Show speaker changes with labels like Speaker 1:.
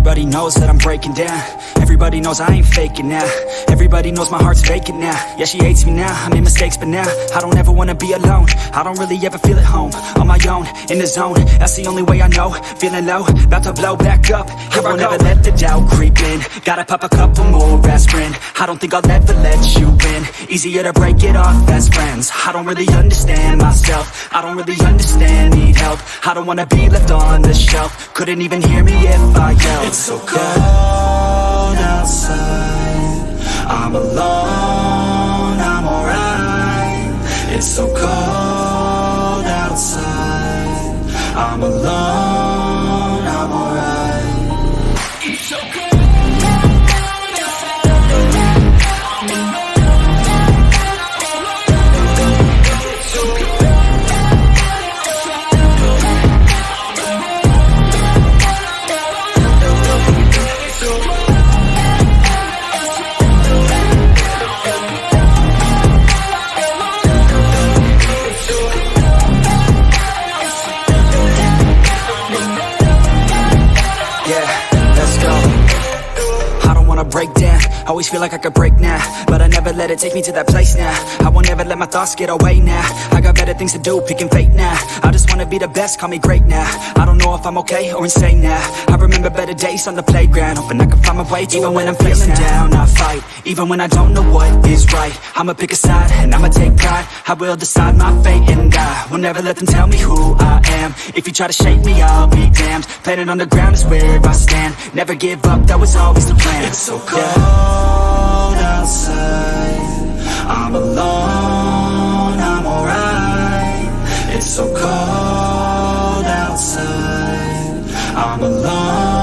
Speaker 1: Everybody knows that I'm breaking down. Everybody knows I ain't faking now. Everybody knows my heart's vacant now. Yeah, she hates me now, I made mistakes but now I don't ever wanna be alone. I don't really ever feel at home. On my own, in the zone, that's the only way I know. Feeling low, about to blow back up. Here I won't ever let the doubt creep in. Gotta pop a couple more aspirin. I don't think I'll ever let you in. Easier to break it off best friends. I don't really understand myself. I don't really understand, need help. I don't wanna be left on the shelf. Couldn't even hear me if I yelled.
Speaker 2: It's so cold outside, I'm alone, I'm alright. It's so cold outside, I'm alone, I'm alright. It's so cold.
Speaker 1: Break down, always feel like I could break now, but I never let it take me to that place now. I won't ever let my thoughts get away now. I got better things to do, picking fate now. I just wanna be the best, call me great now. I don't know if I'm okay or insane now. I remember better days on the playground, hoping I can find my way. Even when I'm feeling down, I fight. Even when I don't know what is right, I'ma pick a side and I'ma take pride. I will decide my fate and I will never let them tell me who I am. If you try to shake me, I'll be damned. Planet on the ground is where I stand. Never give up, that was always the plan.
Speaker 2: It's so cold outside, I'm alone, I'm alright. It's so cold outside, I'm alone.